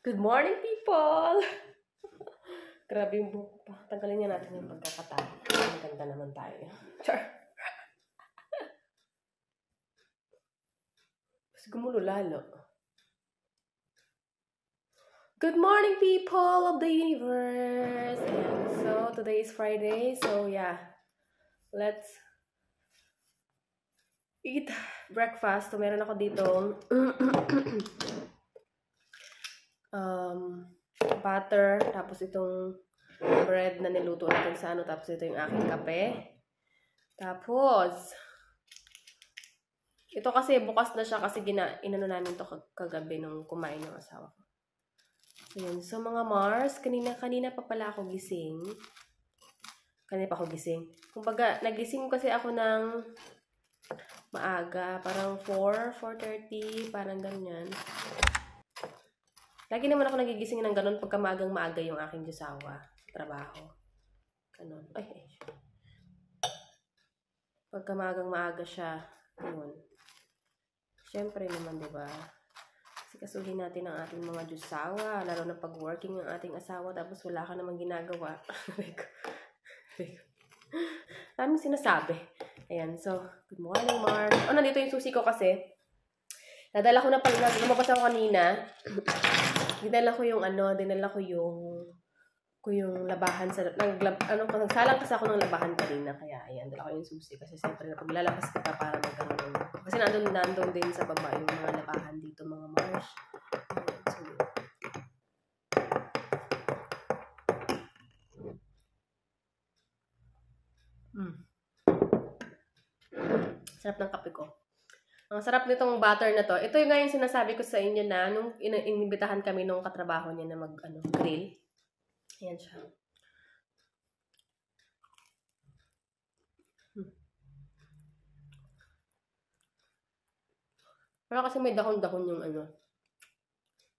Good morning, people! Grabe yung buhok pa. Tanggalin niya natin yung pagkakatali. Ang ganda naman tayo. Char! Mas gumulo lalo. Good morning, people of the universe! And so, today is Friday. So, yeah. Let's eat breakfast. So, meron ako dito butter, tapos itong bread na niluto natin sa ano, tapos ito yung aking kape. Tapos, ito kasi bukas na siya kasi inano namin to kagabi nung kumain yung asawa ko. So, yun. So, mga Mars, kanina pa pala ako gising. Kanina pa ako gising. Kumbaga, nagising kasi ako ng maaga. Parang 4:30, parang ganyan. Lagi naman ako nagigising ng ganun pagka maagang-maaga yung aking josawa sa trabaho. Ganun. Ay. Pagka maagang-maaga siya, yun. Siyempre naman, diba? Sikasuhin natin ang ating mga josawa, lalo na pag working ang ating asawa, tapos wala ka namang ginagawa. Daming sinasabi. Ayan, so, good morning, Mark. Nandito yung susi ko kasi. Nadala ko na pala, lumabas ako kanina. Dinala ko yung labahan sa nagsalang kasi ako ng labahan kanina, kaya ayan, dala ko yung susi kasi siyempre pag lalabas ka pa para magkaroon kasi nandun din sa baba yung mga labahan dito, mga Mars. Sarap ng kape ko. Ang sarap nitong butter na to. Ito yung nga yung sinasabi ko sa inyo na nung inimbitahan kami nung katrabaho niya na grill. Ayan siya. Pero kasi may dahon-dahon yung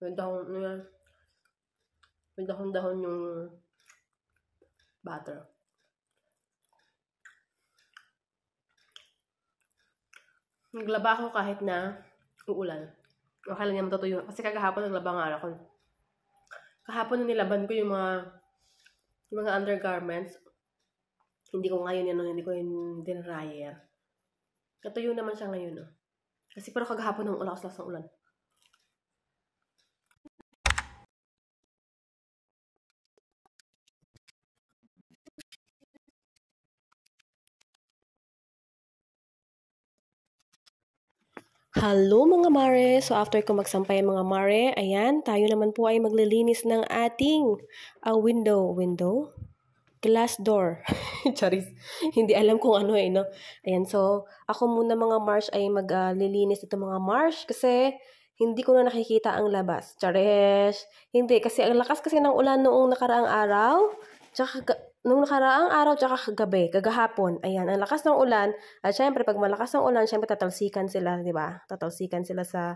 may dahon-dahon yung butter. Naglaba ako kahit na uulan. Okay lang yan matutuyo. Kasi kagahapon naglaba nga ako. Kahapon na nilaban ko yung mga undergarments. Hindi ko yung dinryer. Katuyo naman siya ngayon. Kasi pero kagahapon ng ulakas ng ulan. Hello mga mare! So after ko magsampay mga mare, ayan, tayo naman po ay maglilinis ng ating window? Glass door. Charis. Hindi alam kung ano no? Ayan, so ako muna mga Mars ay maglilinis ito mga Mars kasi hindi ko na nakikita ang labas. Charis. Hindi, kasi ang lakas kasi ng ulan noong nakaraang araw. Nung nakaraang araw, tsaka kagahapon, ayan, ang lakas ng ulan, at syempre, pag malakas ng ulan, syempre, tatalsikan sila, di ba? Tatalsikan sila sa,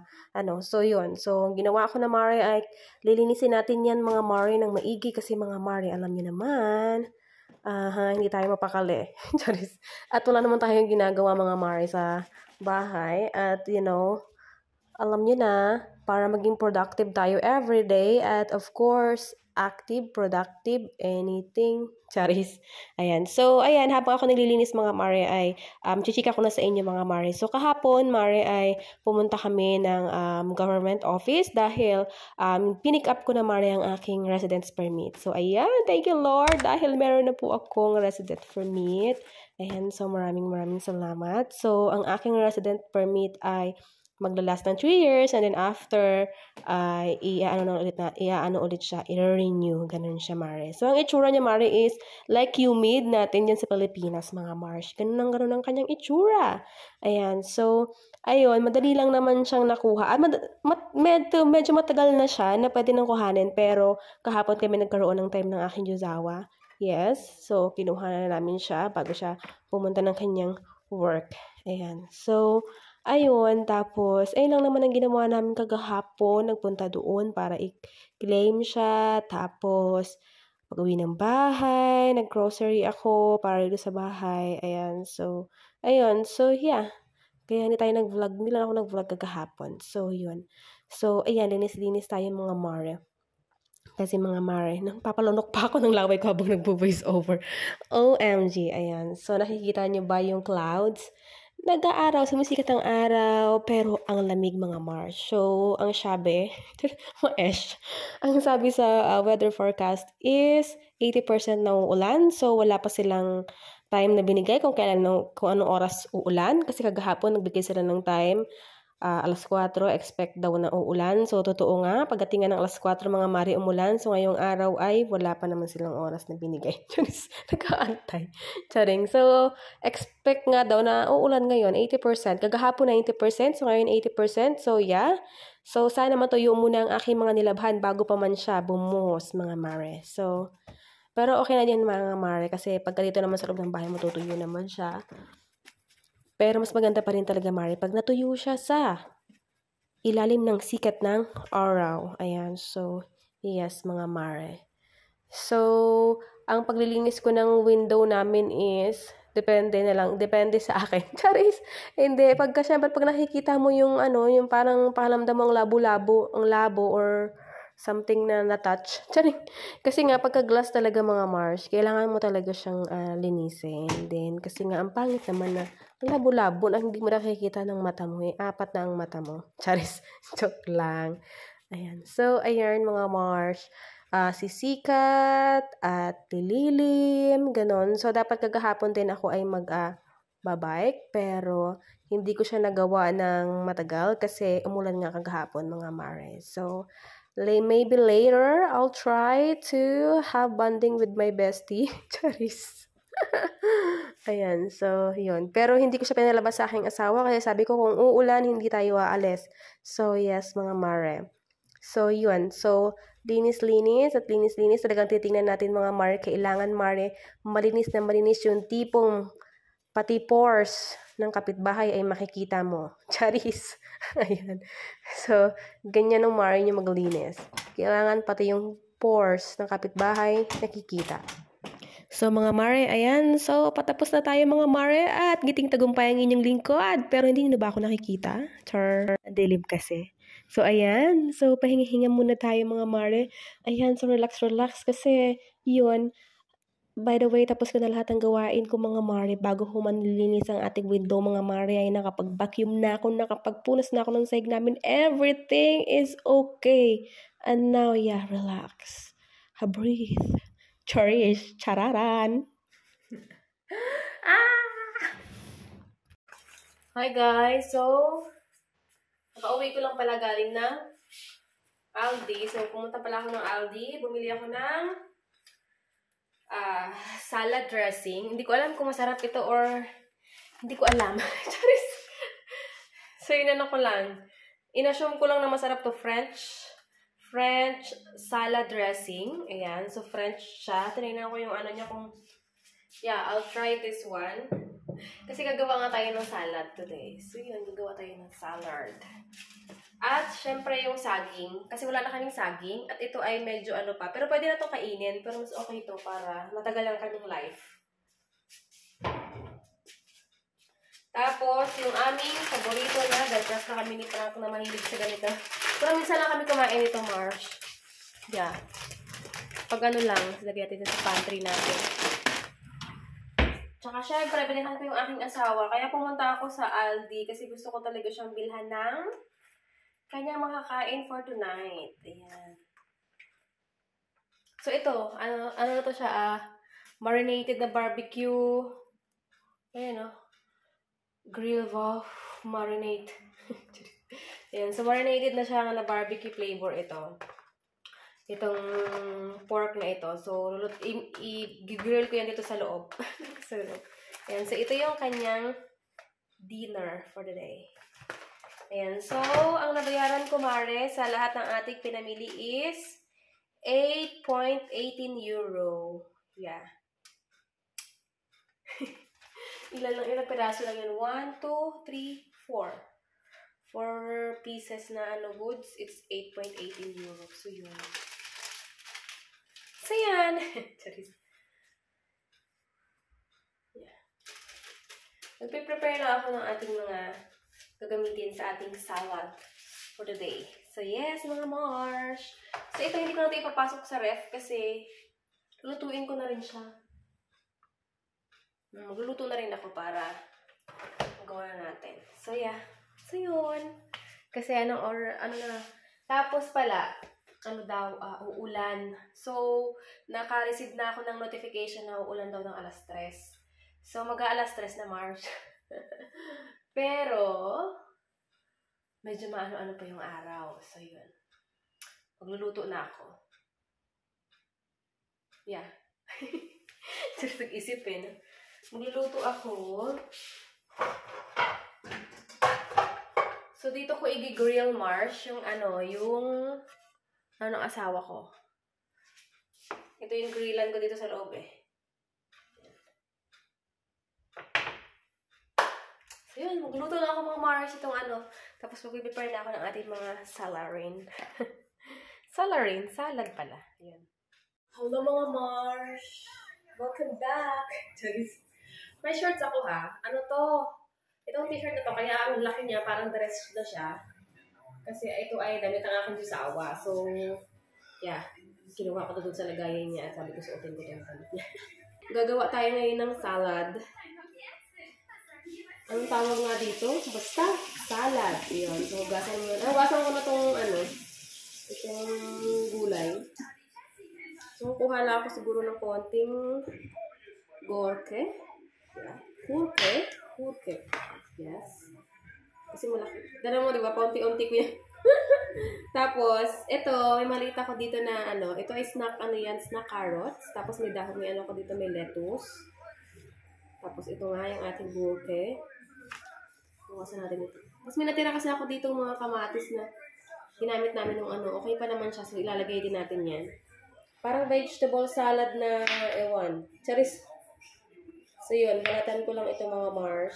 so yun. So, ginawa ko na, Mare, ay lilinisin natin yan, mga Mare, ng maigi, kasi mga Mare, alam niyo naman, hindi tayo mapakali. At wala naman tayong ginagawa, mga Mare, sa bahay, at, Alam niyo na, para maging productive tayo everyday at of course, active, productive, anything. Charis. Ayan. So, ayan, habang ako naglilinis mga mare ay chichika ko na sa inyo mga mare. So, kahapon, mare ay pumunta kami ng government office dahil pinick up ko na mare ang aking residence permit. So, ayan, thank you Lord dahil meron na po akong resident permit. Ayan, so maraming salamat. So, ang aking resident permit ay maglalast ng 3 years and then after i-ano ulit siya, i-renew, ganun siya mare. So ang itsura niya mare is like humid natin dyan sa Pilipinas mga Marsh. Ganun ang kanyang itsura. Ayan, so ayun, madali lang naman siyang nakuha. Medyo matagal na siya na pwede nang kuhanin pero kahapon kami nagkaroon ng time ng aking Yuzawa. Yes, so kinuha na namin siya bago siya pumunta ng kanyang work. Ayan, so ayun, tapos, ayun lang naman ang ginawa namin kagahapon. Nagpunta doon para i-claim siya. Tapos, pag-uwi ng bahay, nag-grocery ako para dito sa bahay. Ayan, so, ayun. So, yeah. Kaya hindi tayo nag-vlog. Hindi lang ako nag-vlog kagahapon. So, yun. So, ayan, linis-linis tayo mga mare. Kasi mga mare, papalunok pa ako ng laway ko habang nagpo-voice over. OMG, ayan. So, nakikita niyo ba yung clouds? Nag-aaraw, sumisikat ang araw, pero ang lamig mga Mars. So, ang sabi, ang sabi sa weather forecast is 80% na uulan. So, wala pa silang time na binigay kung anong oras uulan. Kasi kagahapon, nagbigay sila ng time. Alas 4, expect daw na uulan. So, totoo nga, pagdating ng alas 4, mga mari umulan. So, ngayong araw ay wala pa naman silang oras na binigay. Nagkaantay. Charing. So, expect nga daw na uulan ngayon, 80%. Kagahapon 90%, so ngayon 80%. So, yeah. So, sana matuyo muna ang aking mga nilabhan bago pa man siya bumuhos, mga mare. So, pero okay na din mga mare kasi pagka dito naman sa loob ng bahay, matutuyo naman siya. Pero mas maganda pa rin talaga, mare, pag natuyo siya sa ilalim ng sikat ng araw. Ayan, so, yes, mga mare. So, ang paglilinis ko ng window namin is, depende sa akin. Charis, hindi, syempre, pag nakikita mo yung, yung parang pakiramdam mo ang labo or something na na-touch. Charing. Kasi nga, pagka-glass talaga mga Mars, kailangan mo talaga siyang linisin. Then, kasi nga, ang pangit naman na labo-labo na hindi mo nakikita ng mata mo. Apat na ang mata mo. Charis. Joke lang. Ayan. So, ayan mga Mars. Sisikat at lililim, ganon. So, dapat kagahapon din ako ay babike, pero hindi ko siya nagawa ng matagal kasi umulan nga kagahapon mga mare. So, maybe later, I'll try to have bonding with my bestie. Charis. Ayan, so, yun. Pero hindi ko siya pinalabas sa aking asawa kasi sabi ko kung uulan, hindi tayo aalis. So, yes, mga mare. So, yun. So, linis-linis at linis-linis. Talagang titingnan natin mga mare. Kailangan, mare, malinis na malinis yung tipong pati pores ng kapitbahay ay makikita mo. Charis. Ayan. So, ganyan ng mare nyo maglinis. Kailangan pati yung pores ng kapitbahay nakikita. So, mga mare, ayan. So, patapos na tayo mga mare at giting tagumpay ang inyong lingkod. Pero hindi na ba ako nakikita? Char, dilim kasi. So, ayan. So, pahinga-hinga muna tayo mga mare. Ayan, so relax kasi yun. By the way, tapos ko na lahat ng gawain ko mga mare bago humanlinis ang ating window mga mare ay nakapag-vacuum na ako, nakapagpunas na ako ng sahig namin. Everything is okay. And now, yeah, relax. Breathe. Cherish. Chararan. Hi guys. So, nakauwi ko lang pala galing ng Aldi. So, pumunta pala ako ng Aldi. Bumili ako ng salad dressing. Hindi ko alam kung masarap ito or hindi ko alam. Charis. So, inano ko lang. Inassume ko lang na masarap to French salad dressing. Ayan. So, French siya. Tinignan ko yung ano niya kung yeah, I'll try this one. Kasi gagawa nga tayo ng salad today. So, yun. Gagawa tayo ng salad. At, syempre, yung saging. Kasi wala na kaming saging. At ito ay medyo ano pa. Pero pwede na itong kainin. Pero mas okay ito para matagal ang kanyang life. Tapos, yung aming paborito na, dahil crush na kami ni Frank na mahilig sa ganito. Pero minsan lang kami kumain ito, Marsh. Yeah. Pag ano lang, lagyan natin sa pantry natin. Tsaka syempre, pinahan ko yung aking asawa. Kaya pumunta ako sa Aldi kasi gusto ko talaga siyang bilhan ng kanyang makakain for tonight. Ayan. So ito, ano na to siya, marinated na barbecue. Ayan o. Grill wow, marinate. Ayan, so marinated na siya na barbecue flavor ito. Itong pork na ito. So, i-grill ko yan dito sa loob. So, ayan. So, ito yung kanyang dinner for the day. Ayan. So, ang nabayaran ko, Mare, sa lahat ng ating pinamili is 8.18 euro. Yeah. Ilang peraso lang yun? 1, 2, 3, 4. 4 pieces na goods. It's 8.18 euro. So, yun. So, yan. Yeah. Nagpe-prepare na ako ng ating mga gagamitin sa ating salad for the day. So, yes, mga Marsh. So, ito hindi ko na ito ipapasok sa ref kasi lutuin ko na rin siya. Magluluto na rin ako para magawa na natin. So, yeah. So, yun. Kasi ano na. Tapos pala, uulan. So, naka-receive na ako ng notification na uulan daw ng alas 3. So, mag-aalas 3 na March. Pero, medyo maano-ano pa yung araw. So, yun. Magluluto na ako. Yeah. Just nag-isipin. Magluluto ako. So, dito ko i-grill March yung asawa ko. Ito yung grillan ko dito sa loob eh. So yun, magluto na ako mga Mars itong Tapos mag-prepare na ako ng ating mga salarin. Salarin? Salad pala. Ayan. Hello mga Mars! Welcome back! May shorts ako ha. Ano to? Itong t-shirt na to, kaya ang laki niya, parang dress na siya. Kasi ito ay damit ang aking asawa. So, yeah. Kinuha ko doon sa lagayan niya at sabi ko suotin ko yung damit niya. Gagawa tayo ngayon ng salad. Anong tawag nga dito? Basta, salad. Yun. So, hugasan ko na itong gulay. So, kuha na ako siguro ng konting gorke. Yeah. Kurke. Yes. Kasi malaki. Dala mo, diba? Paunti-unti ko yan. Tapos, ito, may maliit ako dito na ito ay snack carrots. Tapos may dahon, may ko dito, may lettuce. Tapos ito nga yung ating buke. Bukasan natin ito. Tapos may natira kasi ako dito mga kamatis na ginamit namin ng okay pa naman siya. So, ilalagay din natin yan. Parang vegetable salad na, charis. So, yun, balatan ko lang ito mga Mars.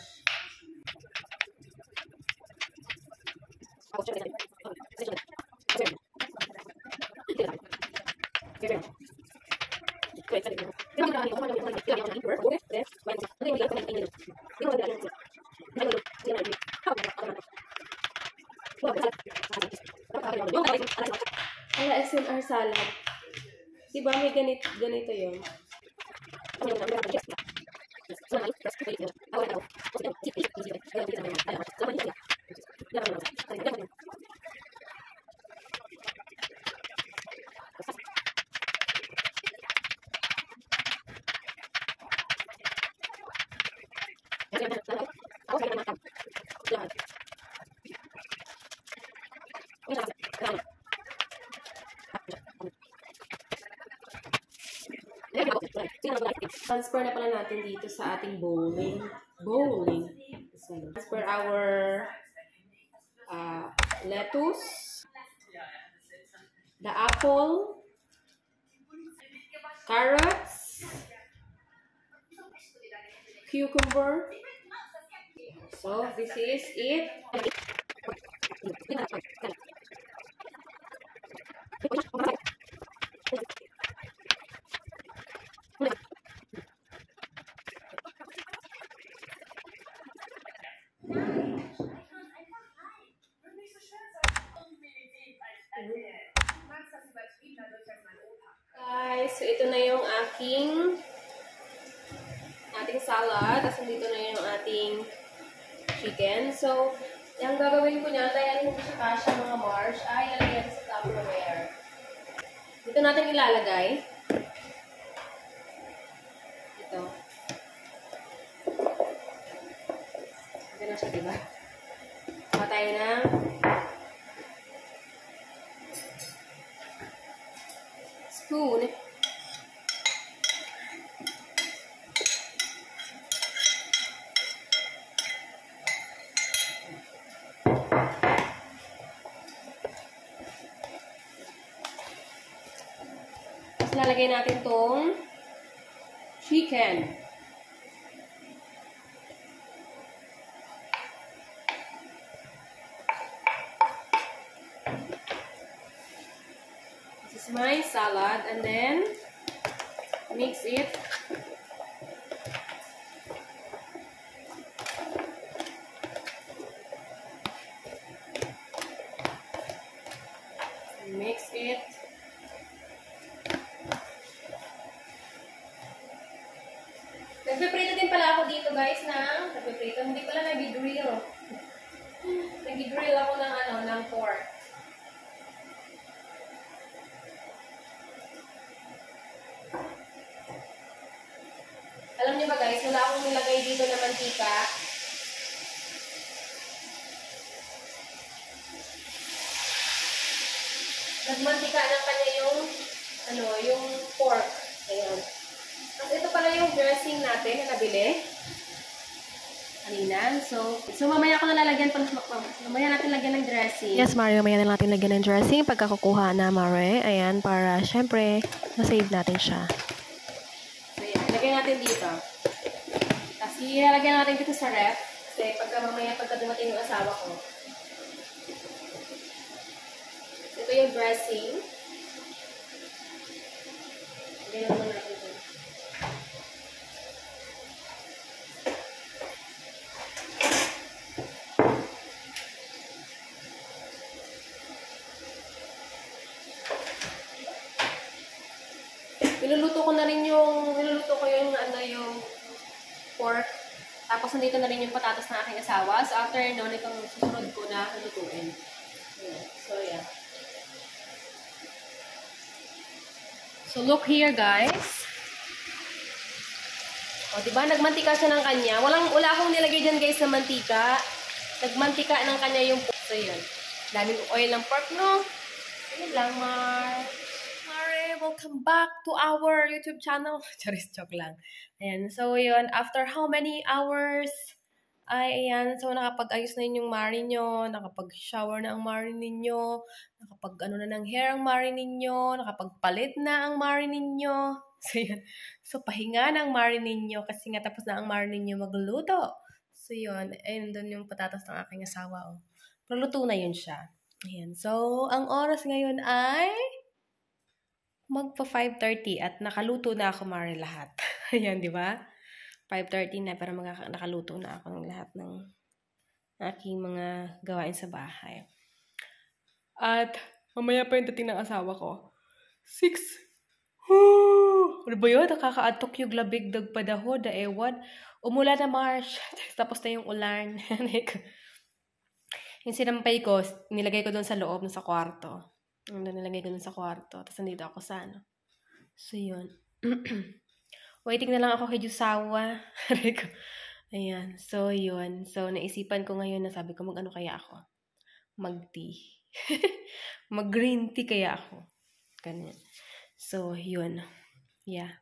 SMR salad. Diba may ganito yun? Transfer na pala natin dito sa ating bowling. Transfer our lettuce, the apple, carrots, cucumber. So, this is it. ating salad. Tapos dito na yung ating chicken. So, yung gagawin ko niyan, dahil hindi siya kasha mga Mars, ay ilalagay natin sa Tupperware. Dito natin ilalagay. Ito. Ito na siya, diba? Tayo ng spoon. Tapos lalagay natin tong chicken. This is my salad, and then mix it. Mix it. Nagpiprito din pala ako dito guys ng nagpiprito. Hindi pala nag-grill. Nag-grill ako ng ng pork. Alam niyo ba guys, wala akong nilagay dito na mantika. Nagmantika ng kanya yung yung pork. Ayan. At ito pala yung dressing natin na nabili kanina. So mamaya ko na lalagyan pa. Mamaya natin lagyan ng dressing. Yes, Mario, mamaya na natin lagyan ng dressing pagkakukuha na, Mare. Ayan, para syempre na-save natin siya. So yan, ilagay natin dito. Tapos ilalagyan natin dito sa ref. Kasi pagka dumating yung asawa ko. Ito yung dressing. Lagyan naman natin ito. Niluluto ko yung pork. Tapos nandito na rin yung patatas ng aking asawa. So after noon, itong susunod ko na lutuin. So yeah. So look here guys. O diba, nagmantika siya ng kanya. Wala akong nilagay dyan guys na mantika. Nagmantika ng kanya yung pork. So yun. Daming oil ng pork, no? Yun lang, welcome back to our YouTube channel. Charis, joke lang. Ayan, so yun, after how many hours, ayan, so nakapag-ayos na yung mari nyo, nakapag-shower na ang mari ninyo, nakapag-ano na ng hair ang mari ninyo, nakapagpalit na ang mari ninyo. So yun, so pahinga na ang mari ninyo kasi nga tapos na ang mari ninyo magluto. So yun, ayun doon yung patatas ng aking asawa. Oh. Proluto na yun siya. Ayan, so ang oras ngayon ay magpa 5:30 at nakaluto na ako, Mari, lahat. Ayan, di ba? 5:30 na, pero nakaluto na ako ng lahat ng aking mga gawain sa bahay. At mamaya pa yung dating ng asawa ko. 6. Ano ba yun? Nakaka-atok yung labig dagpadaho, daewan. Umulan na, March. Tapos na yung ulan. Yung sinampay ko, nilagay ko doon sa loob, sa kwarto. Nilagay ko dun sa kwarto. Tapos nandito ako sa So, yun. Waiting na lang ako kay Jusawa. Ayan. So, yun. So, naisipan ko ngayon na sabi ko, mag-ano kaya ako? Mag-tea. Mag-green tea kaya ako. Ganyan. So, yun. Yeah.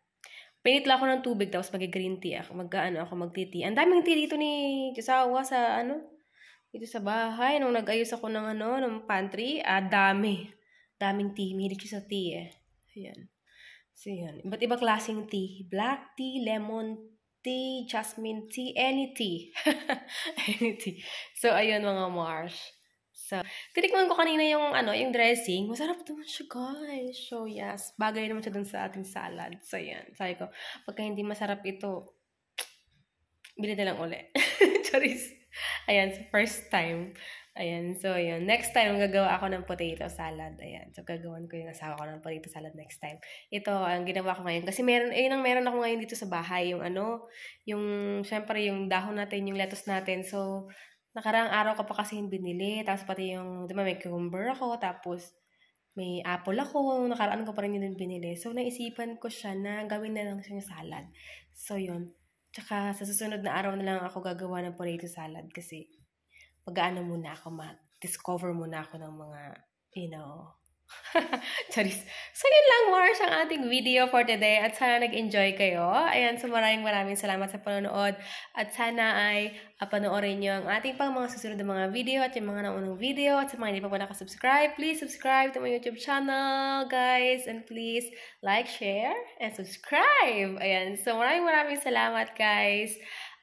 Pinit lang ako ng tubig, tapos mag-green tea ako. Mag-tea. Ang daming tea dito ni Jusawa sa, dito sa bahay. Nung nag-ayos ako ng, ng pantry, daming tea. Mahilig siya sa tea eh. Ayan. So, yan. Iba't ibang klaseng tea. Black tea, lemon tea, jasmine tea, any tea. Any tea. So, ayun mga Mars. So, tinikman ko kanina yung, yung dressing. Masarap naman siya, guys. So, yes. Bagay naman siya dun sa ating salad. So, yan. Sabi ko, pagka hindi masarap ito, bili na lang uli. Charis. Ayan, so first time. Ayan, so yun. Next time, gagawa ako ng potato salad. Ayan, so gagawan ko yung asawa ko ng potato salad next time. Ito, ang ginawa ko ngayon. Kasi meron ako ngayon dito sa bahay. Yung syempre, yung dahon natin, yung lettuce natin. So, nakaraang araw ko pa kasi yung binili. Tapos pati yung, di ba, may cucumber ako. Tapos, may apple ako. Nakaraan ko pa rin yun binili. So, naisipan ko siya na gawin na lang siyang salad. So, yun. Tsaka, sa susunod na araw na lang ako gagawa ng potato salad kasi mag-ano muna ako, mag-discover muna ako ng mga, you know, charis. So, yun lang, Mars, ang ating video for today. At sana nag-enjoy kayo. Ayan, so maraming salamat sa panonood. At sana ay panoorin nyo ang ating pang mga susunod na mga video at yung mga naunang video. At sa mga hindi pa po nakasubscribe, please subscribe to my YouTube channel, guys. And please like, share, and subscribe. Ayan, so maraming salamat, guys.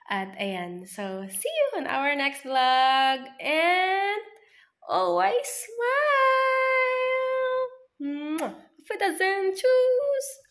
At ayan, so see you on our next vlog. And always smile. Auf Wiedersehen. Tschüss.